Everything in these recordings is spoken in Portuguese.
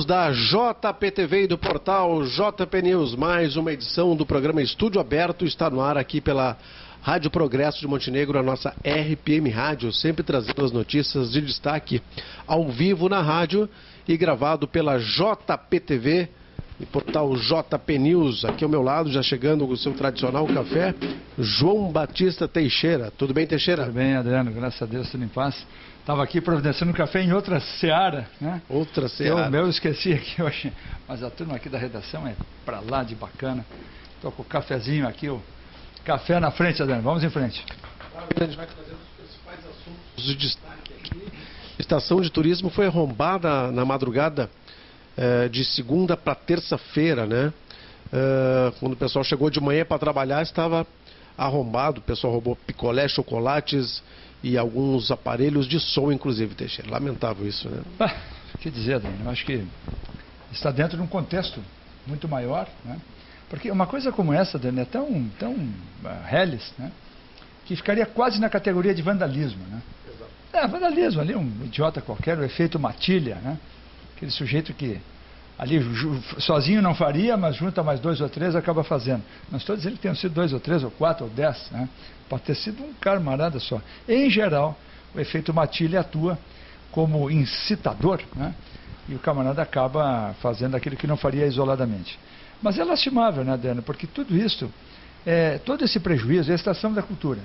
da JPTV e do portal JP News. Mais uma edição do programa Estúdio Aberto está no ar aqui pela Rádio Progresso de Montenegro, a nossa RPM Rádio, sempre trazendo as notícias de destaque ao vivo na rádio e gravado pela JPTV e portal JP News. Aqui ao meu lado, já chegando com o seu tradicional café, João Batista Teixeira. Tudo bem, Teixeira? Tudo bem, Adriano, graças a Deus, tudo em paz. Estava aqui providenciando café em outra seara, né? Outra seara. Eu esqueci aqui hoje, mas a turma aqui da redação é pra lá de bacana. Estou com o cafezinho aqui, o café na frente, Adriano, vamos em frente. A gente vai trazer os principais assuntos de destaque aqui. A estação de turismo foi arrombada na madrugada de segunda para terça-feira, né? Quando o pessoal chegou de manhã para trabalhar, estava arrombado. O pessoal roubou picolé, chocolates e alguns aparelhos de som, inclusive, Teixeira. Lamentável isso, né? O que dizer, Adriano? Eu acho que está dentro de um contexto muito maior, né? Porque uma coisa como essa, Adriano, é tão reles, né? Que ficaria quase na categoria de vandalismo, né? Exato. Vandalismo ali, um idiota qualquer, o efeito matilha, né? Aquele sujeito que ali sozinho não faria, mas junta mais 2 ou 3 acaba fazendo. Não estou dizendo que tenham sido 2 ou 3 ou 4 ou 10, né? Pode ter sido um camarada só. Em geral, o efeito matilha atua como incitador, né? E o camarada acaba fazendo aquilo que não faria isoladamente. Mas é lastimável, né, Adriano? Porque tudo isso, todo esse prejuízo é a estação da cultura.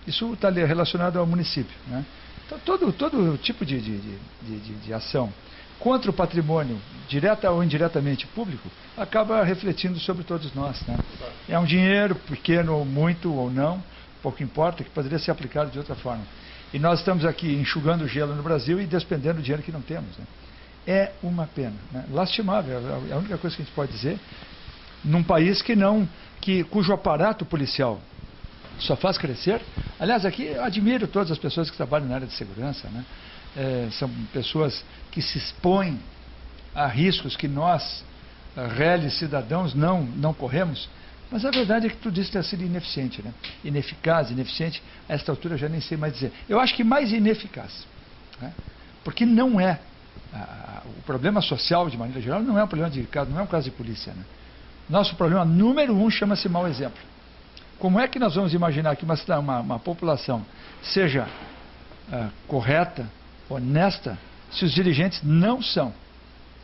Isso está relacionado ao município, né? Então, todo tipo de ação contra o patrimônio, direta ou indiretamente público, acaba refletindo sobre todos nós, né? É um dinheiro pequeno ou muito ou não, pouco importa, que poderia ser aplicado de outra forma. E nós estamos aqui enxugando o gelo no Brasil e despendendo o dinheiro que não temos, né? É uma pena, né? Lastimável, é a única coisa que a gente pode dizer, num país cujo aparato policial só faz crescer. Aliás, aqui eu admiro todas as pessoas que trabalham na área de segurança, né? São pessoas que se expõem a riscos que nós, réis cidadãos, não corremos. Mas a verdade é que tudo isso tem sido ineficiente, né? Ineficaz, ineficiente, a esta altura eu já nem sei mais dizer. Eu acho que mais ineficaz, né? Porque não é o problema social, de maneira geral, não é um problema de caso, não é um caso de polícia, né? Nosso problema número 1 chama-se mau exemplo. Como é que nós vamos imaginar que uma população seja correta, honesta, se os dirigentes não são?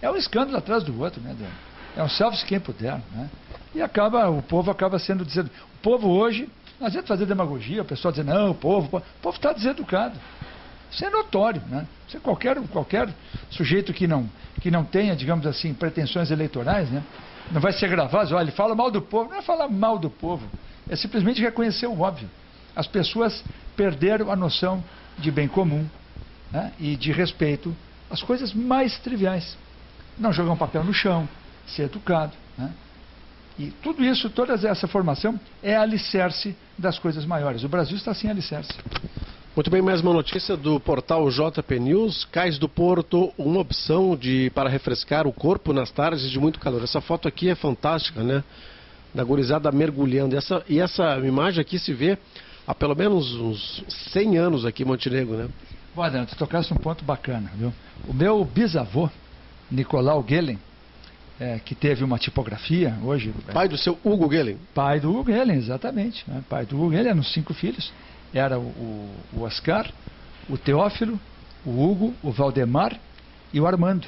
É um escândalo atrás do outro, né, Adriano? É um salve-se quem puder, né? E o povo acaba sendo dizendo. O povo hoje, não adianta fazer demagogia, o pessoal dizer, não, o povo está deseducado. Isso é notório, né? Isso é qualquer sujeito que não tenha, digamos assim, pretensões eleitorais, né? Não vai ser gravado, olha, ele fala mal do povo. Não é falar mal do povo, é simplesmente reconhecer o óbvio. As pessoas perderam a noção de bem comum, né? E de respeito às coisas mais triviais. Não jogar um papel no chão, ser educado, né? E tudo isso, toda essa formação é alicerce das coisas maiores. O Brasil está sem alicerce. Muito bem, mais uma notícia do portal JP News. Cais do Porto, uma opção para refrescar o corpo nas tardes de muito calor. Essa foto aqui é fantástica, né? Da gurizada mergulhando. E essa imagem aqui se vê há pelo menos uns 100 anos aqui em Montenegro, né? Bom, Adriano, tu tocaste um ponto bacana, viu? O meu bisavô, Nicolau Gehlen, que teve uma tipografia hoje... Pai do seu Hugo Gehlen. Pai do Hugo Gehlen, exatamente, né? Pai do Hugo Gehlen, eram 5 filhos. Era o Oscar, o Teófilo, o Hugo, o Valdemar e o Armando.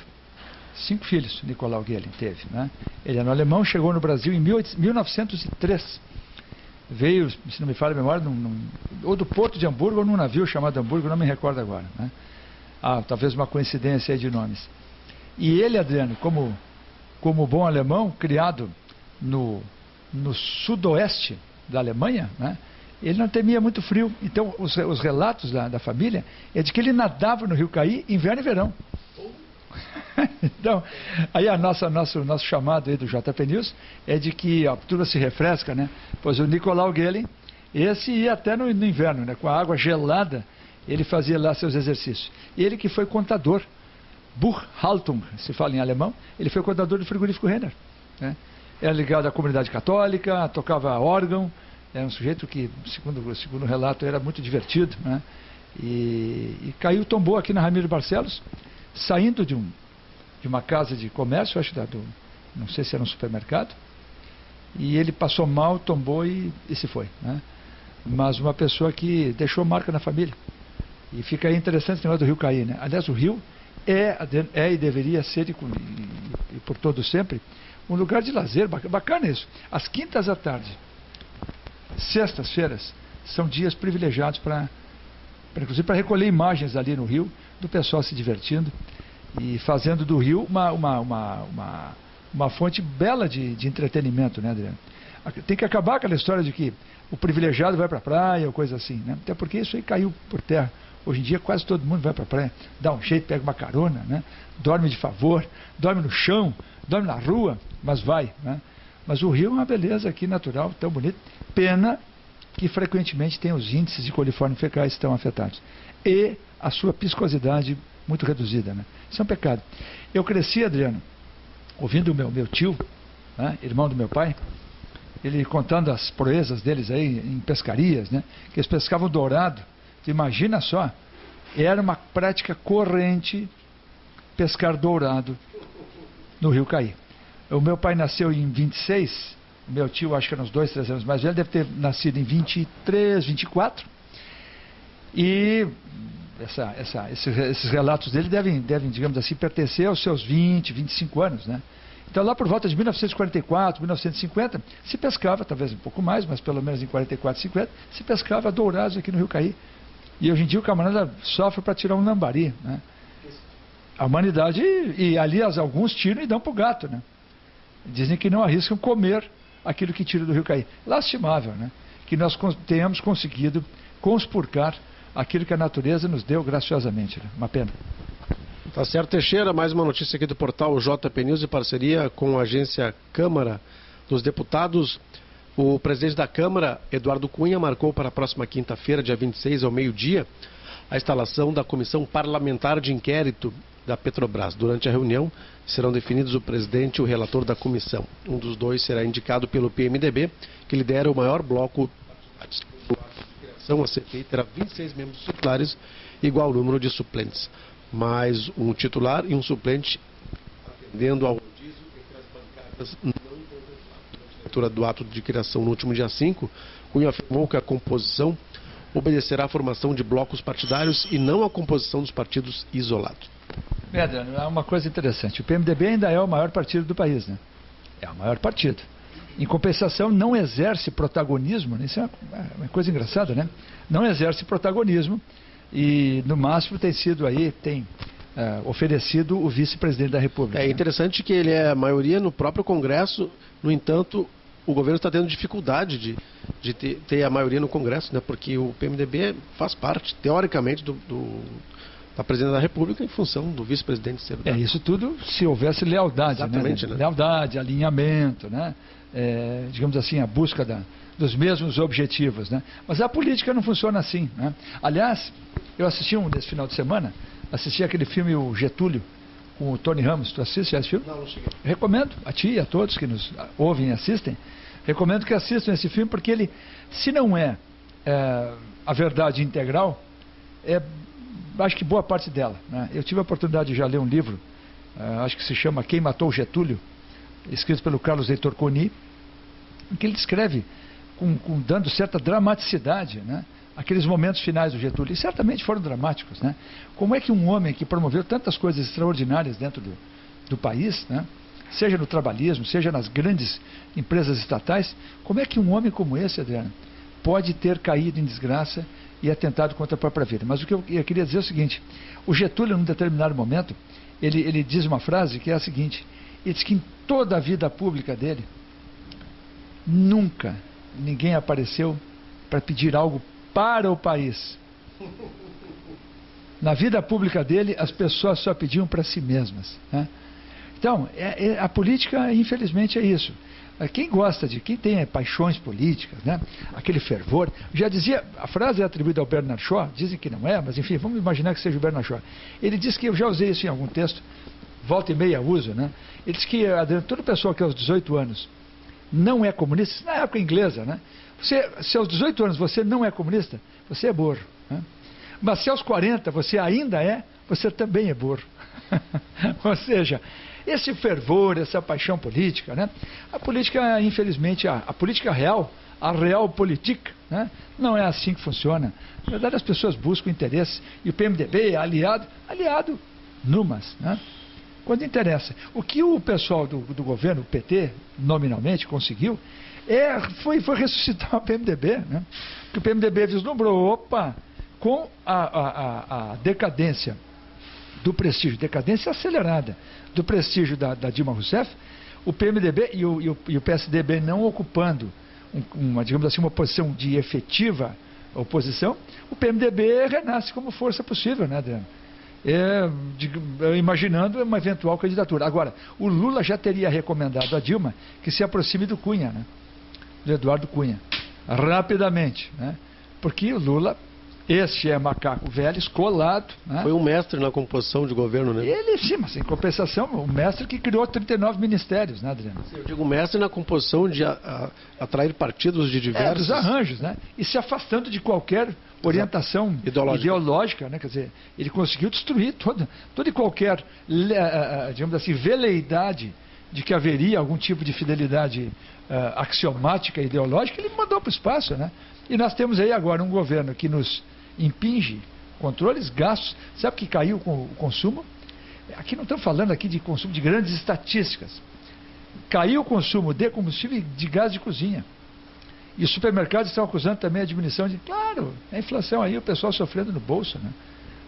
5 filhos Nicolau Gehlen teve, né? Ele era alemão, chegou no Brasil em 1903. Veio, se não me falha a memória, ou do Porto de Hamburgo ou num navio chamado Hamburgo, não me recordo agora, né? Talvez uma coincidência aí de nomes. E ele, Adriano, como bom alemão, criado no sudoeste da Alemanha, né? Ele não temia muito frio. Então, os relatos da família é de que ele nadava no Rio Caí inverno e verão. Então, aí nosso chamado aí do JP News é de que a turma se refresca, né? Pois o Nicolau Gehlen, esse ia até no inverno, né? Com a água gelada, ele fazia lá seus exercícios. Ele que foi contador, Buchhaltung, se fala em alemão, ele foi contador do frigorífico Renner, né? Era ligado à comunidade católica, tocava órgão. Era um sujeito que, segundo o relato, era muito divertido, né? E tombou aqui na Ramiro Barcelos, saindo de de uma casa de comércio, acho que não sei se era um supermercado, e ele passou mal, tombou e se foi, né? Mas uma pessoa que deixou marca na família. E fica aí interessante o negócio do rio cair, né? Aliás, o rio é e deveria ser, e por todo sempre, um lugar de lazer, bacana isso. As quintas à tarde, sextas-feiras, são dias privilegiados inclusive para recolher imagens ali no rio, do pessoal se divertindo e fazendo do rio uma fonte bela de entretenimento, né, Adriano? Tem que acabar aquela história de que o privilegiado vai para a praia ou coisa assim, né? Até porque isso aí caiu por terra. Hoje em dia quase todo mundo vai para a praia, dá um jeito, pega uma carona, né? Dorme de favor, dorme no chão, dorme na rua, mas vai, né? Mas o rio é uma beleza aqui natural, tão bonito. Pena que frequentemente tem os índices de coliformes fecais que estão afetados. E a sua piscosidade muito reduzida, né? Isso é um pecado. Eu cresci, Adriano, ouvindo o meu tio, né, irmão do meu pai, ele contando as proezas deles aí em pescarias, né? Que eles pescavam dourado. Imagina só, era uma prática corrente pescar dourado no rio Caí. O meu pai nasceu em 26, meu tio acho que era uns 2, 3 anos mais velho, deve ter nascido em 23, 24, e esses relatos dele devem, digamos assim, pertencer aos seus 20, 25 anos, né? Então lá por volta de 1944, 1950, se pescava, talvez um pouco mais, mas pelo menos em 44, 50, se pescava dourados aqui no rio Caí. E hoje em dia o camarada sofre para tirar um lambari, né? A humanidade, e aliás, alguns tiram e dão para o gato, né? Dizem que não arriscam comer aquilo que tira do rio Caí. Lastimável, né? Que nós tenhamos conseguido conspurcar aquilo que a natureza nos deu graciosamente, né? Uma pena. Tá certo, Teixeira, mais uma notícia aqui do portal JP News, em parceria com a agência Câmara dos Deputados. O presidente da Câmara, Eduardo Cunha, marcou para a próxima quinta-feira, dia 26, ao meio-dia, a instalação da Comissão Parlamentar de Inquérito da Petrobras. Durante a reunião, serão definidos o presidente e o relator da comissão. Um dos dois será indicado pelo PMDB, que lidera o maior bloco de criação. A CPI terá 26 membros titulares, igual ao número de suplentes. Mais um titular e um suplente, atendendo ao rodízio entre as bancadas não contempladas. Durante a leitura do ato de criação no último dia 5, Cunha afirmou que a composição obedecerá à formação de blocos partidários e não à composição dos partidos isolados. Adriano, é uma coisa interessante. O PMDB ainda é o maior partido do país, né? É o maior partido. Em compensação, não exerce protagonismo, né? Isso é uma coisa engraçada, né? Não exerce protagonismo e, no máximo, tem oferecido o vice-presidente da República. É interessante que ele é a maioria no próprio Congresso, no entanto, o governo está tendo dificuldade de ter a maioria no Congresso, né? Porque o PMDB faz parte, teoricamente, da presidência da República em função do vice-presidente ser. Isso tudo se houvesse lealdade, exatamente, né? Lealdade, alinhamento, né? Digamos assim, a busca dos mesmos objetivos, né? Mas a política não funciona assim, né? Aliás, eu assisti nesse final de semana, aquele filme O Getúlio, com o Tony Ramos. Tu assiste esse filme? Não cheguei. Recomendo a ti e a todos que nos ouvem e assistem, recomendo que assistam esse filme, porque ele, se não a verdade integral, acho que boa parte dela, né? Eu tive a oportunidade de já ler um livro, acho que se chama Quem Matou Getúlio, escrito pelo Carlos Heitor Coni, em que ele descreve, dando certa dramaticidade, né, aqueles momentos finais do Getúlio, e certamente foram dramáticos, né? Como é que um homem que promoveu tantas coisas extraordinárias dentro do país, né, seja no trabalhismo, seja nas grandes empresas estatais, como é que um homem como esse, Adriano, pode ter caído em desgraça e atentado contra a própria vida? Mas o que eu queria dizer é o seguinte: o Getúlio, num determinado momento, ele diz uma frase que é a seguinte: ele diz que em toda a vida pública dele, nunca ninguém apareceu para pedir algo para o país. Na vida pública dele, as pessoas só pediam para si mesmas, né? Então, a política, infelizmente, é isso. Quem tem paixões políticas, né? Aquele fervor, já dizia, a frase é atribuída ao Bernard Shaw, dizem que não é, mas enfim, vamos imaginar que seja o Bernard Shaw. Ele diz que, eu já usei isso em algum texto, volta e meia uso, né? Ele diz que toda pessoa que aos 18 anos não é comunista, isso na época inglesa, né? Se aos 18 anos você não é comunista, você é burro, né? Mas se aos 40 você ainda você também é burro. Ou seja, esse fervor, essa paixão política, né? A política, infelizmente, a política real, a realpolitik, né? Não é assim que funciona. Na verdade, as pessoas buscam interesse e o PMDB é aliado numas, né? Quando interessa. O que o pessoal do governo, o PT, nominalmente, conseguiu foi ressuscitar o PMDB, né? Que o PMDB vislumbrou, opa, com a decadência do prestígio, decadência acelerada do prestígio da Dilma Rousseff, o PMDB e o PSDB não ocupando digamos assim, uma posição de efetiva oposição, o PMDB renasce como força possível, né, Adriano? Imaginando uma eventual candidatura. Agora, o Lula já teria recomendado a Dilma que se aproxime do Cunha, né? Do Eduardo Cunha, rapidamente, né? Porque o Lula, este é macaco velho, escolado, né? Foi um mestre na composição de governo, né? Ele, sim, mas em compensação, o mestre que criou 39 ministérios, né, Adriano? Eu digo mestre na composição de atrair partidos de diversos... dos arranjos, né? E se afastando de qualquer orientação ideológica, né? Quer dizer, ele conseguiu destruir toda e qualquer, digamos assim, veleidade de que haveria algum tipo de fidelidade axiomática ideológica, ele mandou para o espaço, né? E nós temos aí agora um governo que nos impinge controles, gastos. Sabe que caiu com o consumo? Aqui não estamos falando aqui de consumo de grandes estatísticas. Caiu o consumo de combustível e de gás de cozinha. E os supermercados estão acusando também a diminuição de... Claro, a inflação aí, o pessoal sofrendo no bolso, né?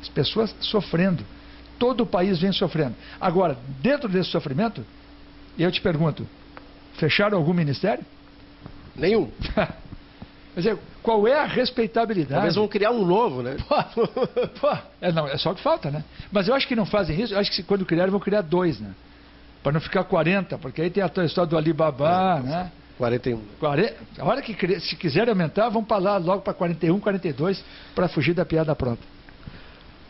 As pessoas sofrendo. Todo o país vem sofrendo. Agora, dentro desse sofrimento, eu te pergunto, fecharam algum ministério? Nenhum. Quer dizer, qual é a respeitabilidade? Talvez vão criar um novo, né? É só o que falta, né? Mas eu acho que não fazem isso. Eu acho que quando criarem, vão criar 2, né? Para não ficar 40, porque aí tem a história do Alibaba, né? 41. A hora que se quiserem aumentar, vão para lá logo para 41, 42, para fugir da piada pronta.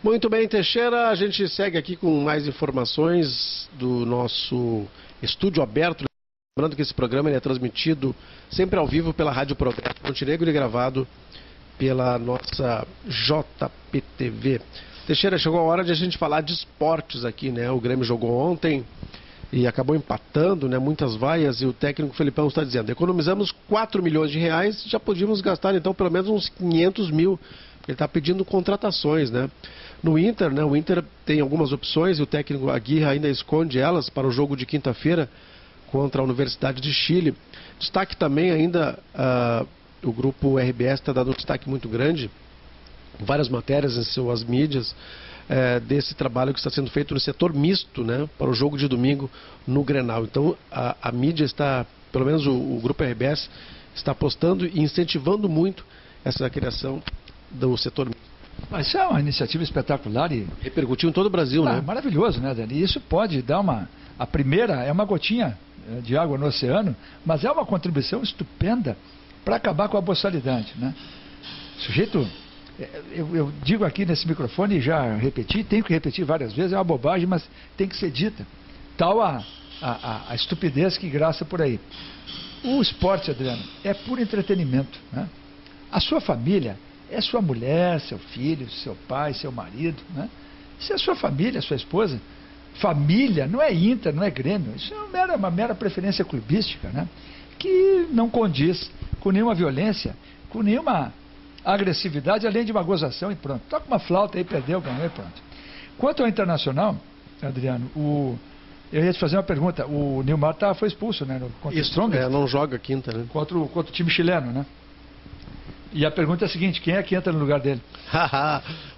Muito bem, Teixeira, a gente segue aqui com mais informações do nosso estúdio aberto. Lembrando que esse programa é transmitido sempre ao vivo pela Rádio Progresso Montenegro e gravado pela nossa JPTV. Teixeira, chegou a hora de a gente falar de esportes aqui, né? O Grêmio jogou ontem e acabou empatando, né? Muitas vaias, e o técnico Felipão está dizendo, economizamos 4 milhões de reais, já podíamos gastar então pelo menos uns 500 mil. Ele está pedindo contratações, né? No Inter, né? O Inter tem algumas opções e o técnico Aguirre ainda esconde elas para o jogo de quinta-feira contra a Universidade de Chile. Destaque também ainda, o grupo RBS está dando um destaque muito grande, várias matérias em suas mídias, desse trabalho que está sendo feito no setor misto, né, para o jogo de domingo no Grenal. Então a mídia está, pelo menos o grupo RBS, está apostando e incentivando muito essa criação do setor misto. Mas isso é uma iniciativa espetacular e... repercutiu em todo o Brasil, né? Maravilhoso, né, Dani? E isso pode dar a primeira é uma gotinha de água no oceano, mas é uma contribuição estupenda para acabar com a boçalidade, né? O sujeito, eu digo aqui nesse microfone e já repeti, tenho que repetir várias vezes, é uma bobagem, mas tem que ser dita. Tal a estupidez que graça por aí. O esporte, Adriano, é puro entretenimento, né? A sua família é sua mulher, seu filho, seu pai, seu marido, né? Isso é a sua família, a sua esposa. Família não é Inter, não é Grêmio. Isso é uma mera preferência clubística, né? Que não condiz com nenhuma violência, com nenhuma agressividade, além de uma gozação e pronto. Toca uma flauta aí, perdeu, ganhou e pronto. Quanto ao Internacional, Adriano, eu ia te fazer uma pergunta. O Nilmar foi expulso, né? Contra o Strongest. Não joga quinta, né? Contra o time chileno, né? E a pergunta é a seguinte, quem é que entra no lugar dele?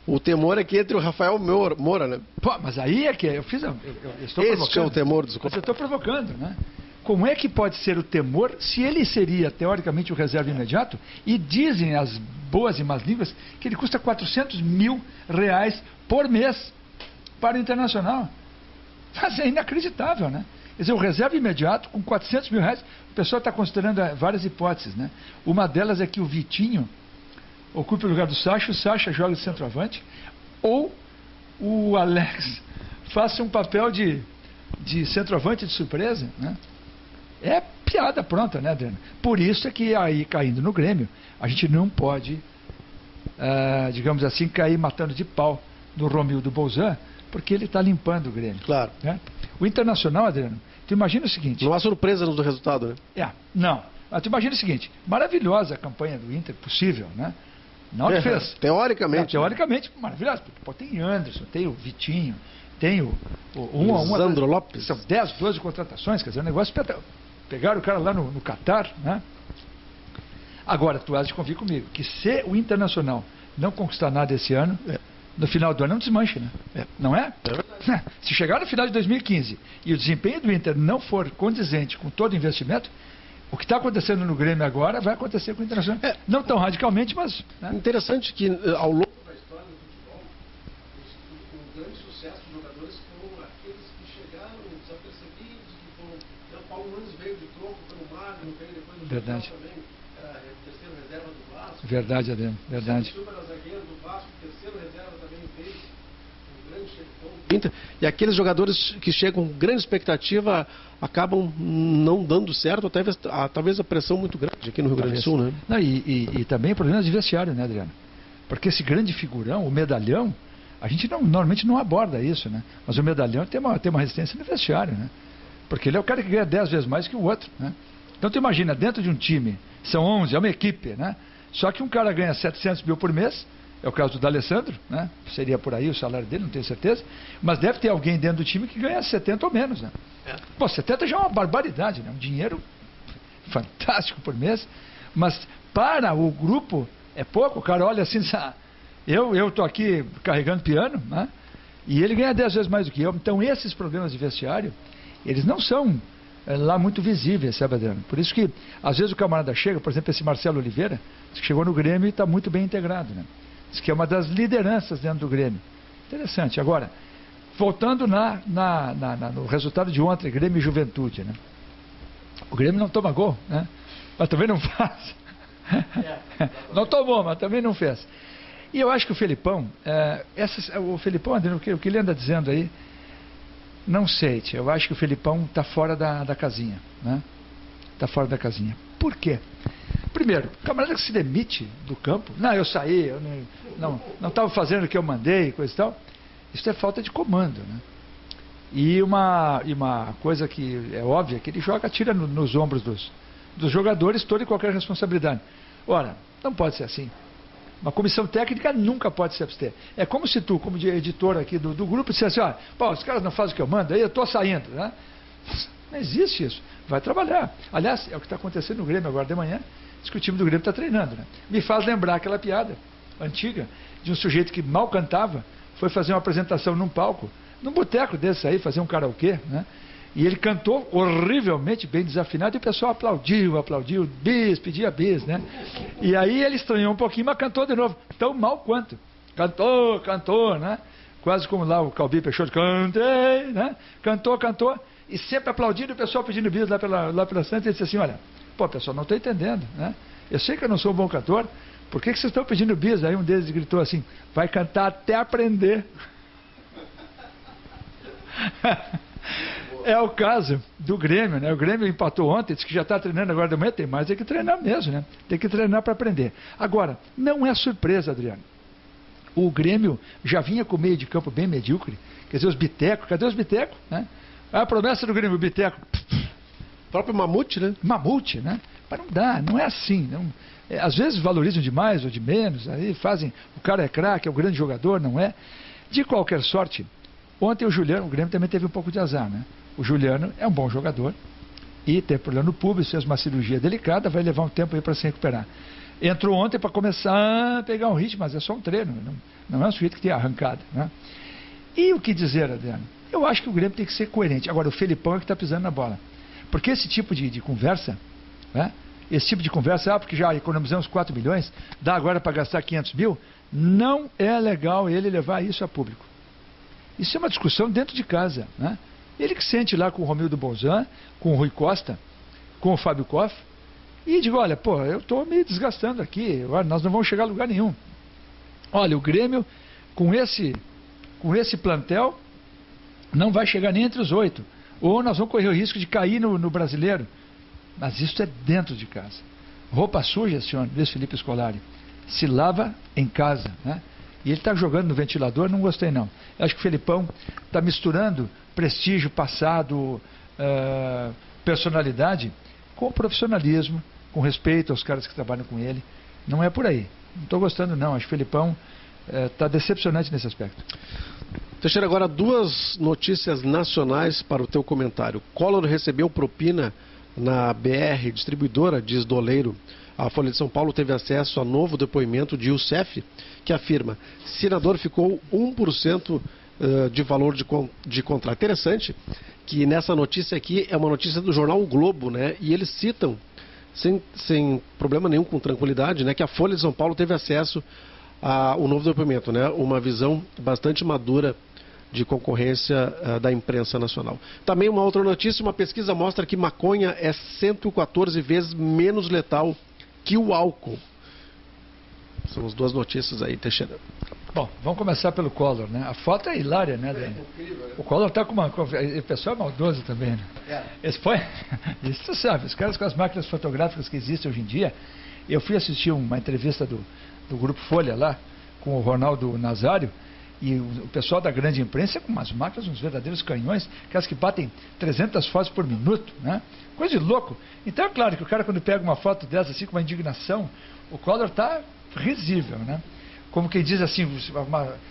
O temor é que entre o Rafael Moura, né? Pô, mas aí é que eu estou provocando. Este é o temor dos... Mas eu estou provocando, né? Como é que pode ser o temor se ele seria, teoricamente, o reserva imediato? E dizem as boas e más línguas que ele custa 400 mil reais por mês para o Internacional. Mas é inacreditável, né? Quer dizer, o reserva imediato, com 400 mil reais, o pessoal está considerando várias hipóteses, né? Uma delas é que o Vitinho ocupe o lugar do Sacha, o Sacha joga de centroavante, ou o Alex faça um papel de centroavante de surpresa, né? É piada pronta, né, Adriano? Por isso é que aí, caindo no Grêmio, a gente não pode, digamos assim, cair matando de pau no Romildo Bolzan, porque ele está limpando o Grêmio. Claro. Né? O Internacional, Adriano, tu imagina o seguinte... Não há surpresa no resultado, né? Não. Mas tu imagina o seguinte, maravilhosa a campanha do Inter, possível, né? Não que fez. Teoricamente. Teoricamente, maravilhosa. Porque tem Anderson, tem o Vitinho, tem o Sandro Lopes. São 10, 12 contratações, quer dizer, um negócio espetacular. Pegaram o cara lá no Catar, né? Agora, tu has de convir comigo, que se o Internacional não conquistar nada esse ano, no final do ano não desmanche, né? Não é? Se chegar no final de 2015 e o desempenho do Inter não for condizente com todo o investimento, o que está acontecendo no Grêmio agora vai acontecer com o Internacional. Não tão radicalmente, mas... Né? Interessante que ao longo da história do futebol, o grande sucesso dos jogadores foram aqueles que chegaram desapercebidos, que foram... O Paulo Nunes veio de troco pelo Magno, veio depois do Verdade. também, era terceiro reserva do Vasco. Verdade, Adriano, verdade. O Silva era zagueiro do Vasco, terceiro reserva também veio, um grande chefão. E aqueles jogadores que chegam com grande expectativa acabam não dando certo, talvez a pressão muito grande aqui no Rio Grande do Sul, né? Não, e também problemas de vestiário, né, Adriano? Porque esse grande figurão, o medalhão, a gente normalmente não aborda isso, né? Mas o medalhão tem uma resistência no vestiário, né? Porque ele é o cara que ganha 10 vezes mais que o outro, né? Então tu imagina, dentro de um time, são 11, é uma equipe, né? Só que um cara ganha 700 mil por mês, é o caso do D'Alessandro, né? Seria por aí o salário dele, não tenho certeza. Mas deve ter alguém dentro do time que ganha 70 ou menos, né? Pô, 70 já é uma barbaridade, né? Um dinheiro fantástico por mês. Mas para o grupo é pouco. O cara olha assim, eu estou aqui carregando piano, né? E ele ganha 10 vezes mais do que eu. Então esses problemas de vestiário, eles não são lá muito visíveis, sabe, Adriano? Por isso que às vezes o camarada chega, por exemplo, esse Marcelo Oliveira, que chegou no Grêmio e está muito bem integrado, né? Diz que é uma das lideranças dentro do Grêmio. Interessante. Agora, voltando no resultado de ontem, Grêmio e Juventude, né? O Grêmio não toma gol, né? Mas também não faz. Não tomou, mas também não fez. E eu acho que o Felipão, o Felipão, Adriano, o que ele anda dizendo aí, não sei, tia, eu acho que o Felipão está fora da casinha, né? Está fora da casinha. Por quê? Primeiro, o camarada que se demite do campo, eu saí, eu não estava fazendo o que eu mandei, coisa e tal, isso é falta de comando, né? E uma coisa que é óbvia, que ele tira nos ombros dos jogadores toda e qualquer responsabilidade. Ora, não pode ser assim. Uma comissão técnica nunca pode se abster. É como se tu, como editor aqui do grupo, dissesse, os caras não fazem o que eu mando, aí eu estou saindo, né? Não existe isso. Vai trabalhar. Aliás, é o que está acontecendo no Grêmio agora de manhã, diz que o time do Grêmio está treinando, né? Me faz lembrar aquela piada antiga de um sujeito que mal cantava, foi fazer uma apresentação num palco, num boteco desse aí, fazer um karaokê, né? E ele cantou horrivelmente bem desafinado e o pessoal aplaudiu, bis, pedia bis, né? E aí ele estranhou um pouquinho, mas cantou de novo, tão mal quanto. Cantou, né? Quase como lá o Calbi Peixoto, cantei, né? Cantou, e sempre aplaudindo, o pessoal pedindo bis lá pela Santa, e ele disse assim, olha, pessoal, não estou entendendo, né? Eu sei que eu não sou um bom cantor, por que vocês estão pedindo bis? Aí um deles gritou assim, vai cantar até aprender. É o caso do Grêmio, né? O Grêmio empatou ontem, disse que já está treinando agora de manhã, tem mais que treinar mesmo, né? Tem que treinar para aprender. Agora, não é surpresa, Adriano. O Grêmio já vinha com meio de campo bem medíocre. Quer dizer, os bitecos, cadê os bitecos? Né? A promessa do Grêmio, o biteco. O próprio Mamute, né? Mamute, né? Mas não dá, não é assim. Não, às vezes valorizam de mais ou de menos, aí fazem, o cara é craque, é um grande jogador, não é? De qualquer sorte, ontem o Grêmio também teve um pouco de azar, né? O Juliano é um bom jogador e tem problema no público, fez uma cirurgia delicada, vai levar um tempo aí para se recuperar. Entrou ontem para começar a pegar um ritmo, mas é só um treino, não é um sujeito que tem arrancada, né? E o que dizer, Adriano? Eu acho que o Grêmio tem que ser coerente. Agora, o Felipão é que está pisando na bola. Porque esse tipo de conversa, né? Esse tipo de conversa, porque já economizamos 4 milhões, dá agora para gastar 500 mil, não é legal ele levar isso a público. Isso é uma discussão dentro de casa, né? Ele que sente lá com o Romildo Bolzan, com o Rui Costa, com o Fábio Koff, e digo, olha, eu estou me desgastando aqui, nós não vamos chegar a lugar nenhum. Olha, o Grêmio, com esse plantel, não vai chegar nem entre os 8. Ou nós vamos correr o risco de cair no brasileiro. Mas isso é dentro de casa. Roupa suja, senhor Luiz Felipe Scolari, se lava em casa, né? E ele está jogando no ventilador, não gostei não. Eu acho que o Felipão está misturando prestígio, passado, personalidade, com profissionalismo, com respeito aos caras que trabalham com ele. Não é por aí. Não estou gostando não. Acho que o Felipão está decepcionante nesse aspecto. Teixeira, agora 2 notícias nacionais para o teu comentário. Collor recebeu propina na BR Distribuidora, diz Doleiro. A Folha de São Paulo teve acesso a novo depoimento de Youssef, que afirma: senador ficou 1% de valor de contrato. Interessante que nessa notícia aqui é uma notícia do jornal O Globo, né? E eles citam, sem problema nenhum, com tranquilidade, né, que a Folha de São Paulo teve acesso ao novo depoimento, né? Uma visão bastante madura de concorrência da imprensa nacional. Também uma outra notícia: uma pesquisa mostra que maconha é 114 vezes menos letal que o álcool. São as 2 notícias aí, Teixeira. Bom, vamos começar pelo Collor, né? A foto é hilária, né, Dani? Incrível, né? O Collor está com uma... O pessoal é maldoso também, né? Esse foi... Isso tu sabe, os caras com as máquinas fotográficas que existem hoje em dia. Eu fui assistir uma entrevista do Grupo Folha lá, com o Ronaldo Nazário, e o pessoal da grande imprensa com umas máquinas, uns verdadeiros canhões, aquelas que batem 300 fotos por minuto, né? Coisa de louco. Então é claro que o cara, quando pega uma foto dessa assim, com uma indignação, o Collor está risível, né? Como quem diz assim,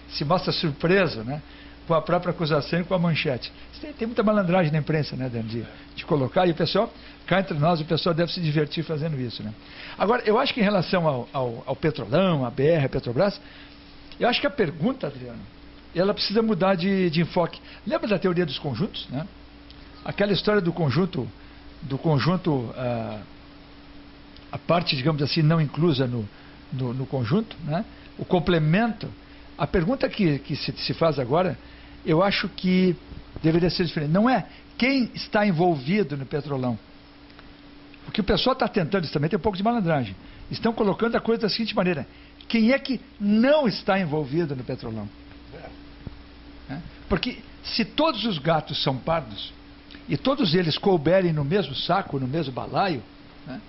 se mostra surpreso, né? Com a própria acusação e com a manchete. Tem muita malandragem na imprensa, né, Dan, de colocar, e o pessoal, cá entre nós, o pessoal deve se divertir fazendo isso, né? Agora, eu acho que em relação ao Petrolão, a BR, a Petrobras, eu acho que a pergunta, Adriano, ela precisa mudar de enfoque. Lembra da teoria dos conjuntos, né? Aquela história do conjunto, a parte, digamos assim, não inclusa no conjunto, né? O complemento. A pergunta que se faz agora, eu acho que deveria ser diferente. Não é quem está envolvido no Petrolão. O que o pessoal está tentando, isso também tem um pouco de malandragem. Estão colocando a coisa da seguinte maneira: quem é que não está envolvido no Petrolão? Porque se todos os gatos são pardos e todos eles couberem no mesmo saco, no mesmo balaio, né,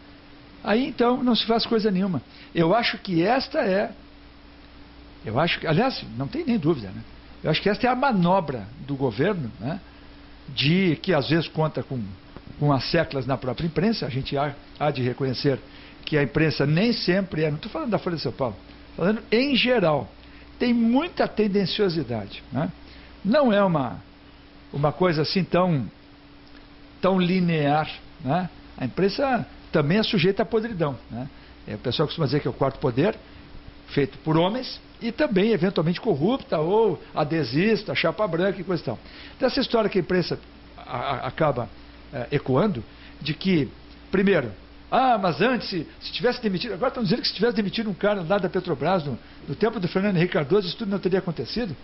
aí então não se faz coisa nenhuma. Eu acho que aliás, não tem nem dúvida, né? Eu acho que esta é a manobra do governo, né, que às vezes conta com as seclas na própria imprensa. A gente há de reconhecer que a imprensa nem sempre não estou falando da Folha de São Paulo, falando em geral, tem muita tendenciosidade, né? Não é uma coisa assim tão linear, né? A imprensa também é sujeita à podridão, né? O pessoal costuma dizer que é o quarto poder, feito por homens, e também eventualmente corrupta ou adesista, chapa branca e coisa e tal. Então, essa história que a imprensa acaba ecoando, de que, primeiro, mas antes, se tivesse demitido, agora estão dizendo que se tivesse demitido um cara lá da Petrobras no tempo do Fernando Henrique Cardoso, isso tudo não teria acontecido.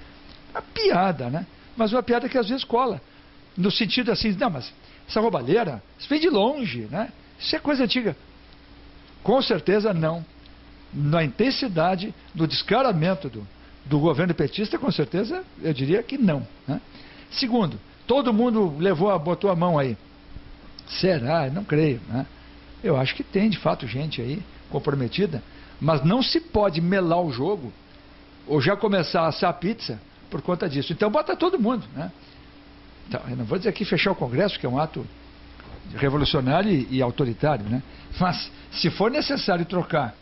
Uma piada, né? Mas uma piada que às vezes cola, no sentido assim, não, mas essa roubalheira, isso vem de longe, né? Isso é coisa antiga. Com certeza não. Na intensidade do descaramento do governo petista, com certeza, eu diria que não, né? Segundo, todo mundo botou a mão aí. Será? Não creio, né? Eu acho que tem, de fato, gente aí comprometida, mas não se pode melar o jogo ou já começar a assar pizza por conta disso. Então bota todo mundo, né? Então, eu não vou dizer aqui fechar o Congresso, que é um ato revolucionário e autoritário, né? Mas se for necessário trocar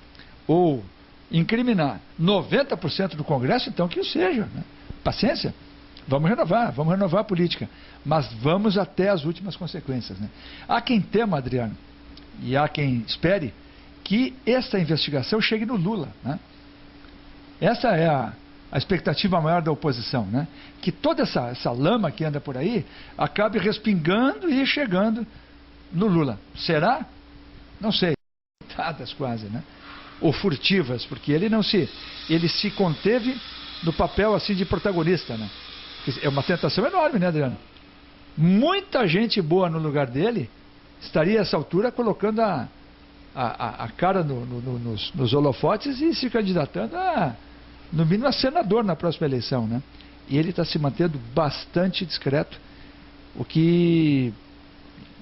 ou incriminar 90% do Congresso, então que o seja, né? Paciência, vamos renovar a política, mas vamos até as últimas consequências, né? Há quem tema, Adriano, e há quem espere que esta investigação chegue no Lula, né? Essa é a expectativa maior da oposição, né? Que toda essa lama que anda por aí acabe respingando e chegando no Lula. Será? Não sei. Dadas quase, né? Ou furtivas, porque ele se conteve no papel assim de protagonista, né? É uma tentação enorme, né, Adriano? Muita gente boa no lugar dele estaria a essa altura colocando a cara nos holofotes e se candidatando no mínimo a senador na próxima eleição, né? E ele está se mantendo bastante discreto, o que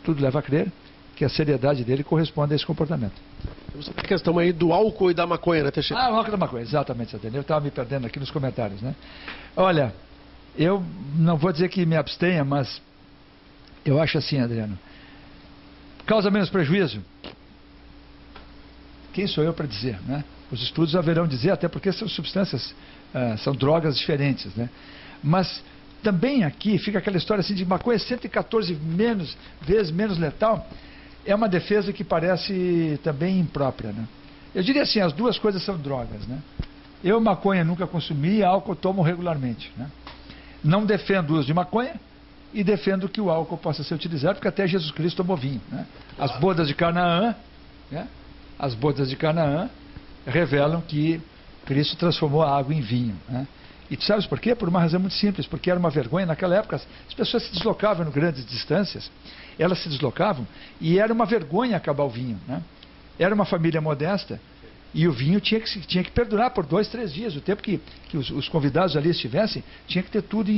tudo leva a crer que a seriedade dele corresponde a esse comportamento. Você tem a questão aí do álcool e da maconha, né, Teixeira? Ah, o álcool e da maconha, exatamente, Adriano. Eu estava me perdendo aqui nos comentários, né? Olha, eu não vou dizer que me abstenha, mas eu acho assim, Adriano. Causa menos prejuízo? Quem sou eu para dizer, né? Os estudos haverão dizer, até porque são substâncias, são drogas diferentes, né? Mas também aqui fica aquela história assim de maconha 114 vezes menos letal. É uma defesa que parece também imprópria, né? Eu diria assim, as duas coisas são drogas, né? Eu maconha nunca consumi, álcool tomo regularmente, né? Não defendo o uso de maconha e defendo que o álcool possa ser utilizado, porque até Jesus Cristo tomou vinho, né? As bodas de Canaã, né? As bodas de Canaã revelam que Cristo transformou a água em vinho, né? E tu sabes por quê? Por uma razão muito simples, porque era uma vergonha. Naquela época as pessoas se deslocavam em grandes distâncias, elas se deslocavam e era uma vergonha acabar o vinho, né? Era uma família modesta e o vinho tinha que perdurar por 2, 3 dias. O tempo que os convidados ali estivessem, tinha que ter tudo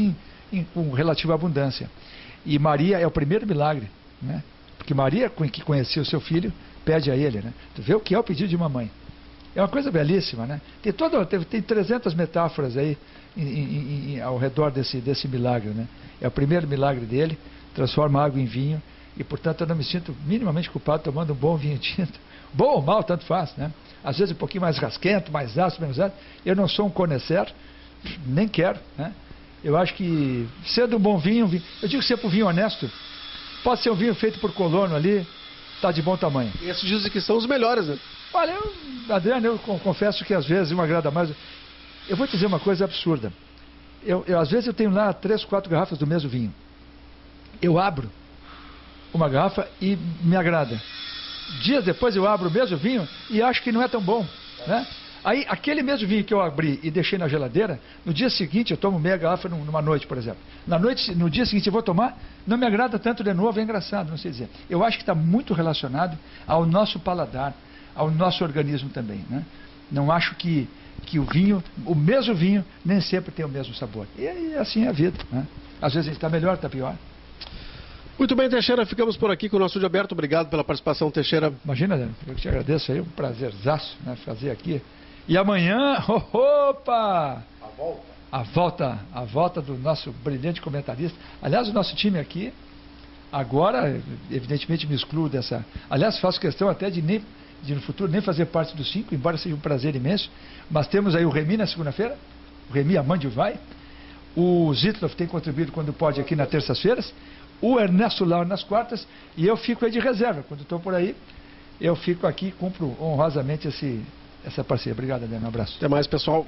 com relativa abundância. E Maria é o primeiro milagre, né? Porque Maria, que conhecia o seu filho, pede a ele, né? Tu vê o que é o pedido de uma mãe. É uma coisa belíssima, né? Tem 300 metáforas aí ao redor desse milagre, né? É o primeiro milagre dele, transforma água em vinho, e portanto eu não me sinto minimamente culpado tomando um bom vinho tinto. Bom ou mal, tanto faz, né? Às vezes um pouquinho mais rasquento, mais ácido, menos ácido. Eu não sou um conhecer, nem quero, né? Eu acho que sendo um bom vinho, eu digo sempre um vinho honesto, pode ser um vinho feito por colono ali, está de bom tamanho. E esses dizem que são os melhores, né? Olha, Adriano, eu confesso que às vezes me agrada mais. Eu vou te dizer uma coisa absurda. Às vezes eu tenho lá 3, 4 garrafas do mesmo vinho. Eu abro uma garrafa e me agrada. Dias depois eu abro o mesmo vinho e acho que não é tão bom, né? Aí, aquele mesmo vinho que eu abri e deixei na geladeira, no dia seguinte eu tomo meia garrafa numa noite, por exemplo. No dia seguinte eu vou tomar, não me agrada tanto de novo, é engraçado, não sei dizer. Eu acho que está muito relacionado ao nosso paladar, ao nosso organismo também, né? Não acho que o vinho, o mesmo vinho, nem sempre tem o mesmo sabor. E assim é a vida, né? Às vezes está melhor, está pior. Muito bem, Teixeira, ficamos por aqui com o nosso estúdio aberto. Obrigado pela participação, Teixeira. Imagina, eu que te agradeço aí, um prazerzaço, né, fazer aqui. E amanhã, opa! A volta do nosso brilhante comentarista. Aliás, o nosso time aqui, agora, evidentemente me excluo dessa... Aliás, faço questão até de no futuro nem fazer parte dos 5, embora seja um prazer imenso. Mas temos aí o Remy na segunda-feira, o Remy Amandio vai. O Zitloff tem contribuído quando pode aqui nas terças-feiras. O Ernesto Lau nas quartas. E eu fico aí de reserva. Quando estou por aí, eu fico aqui e cumpro honrosamente essa parceria. Obrigado, Adriano. Um abraço. Até mais, pessoal.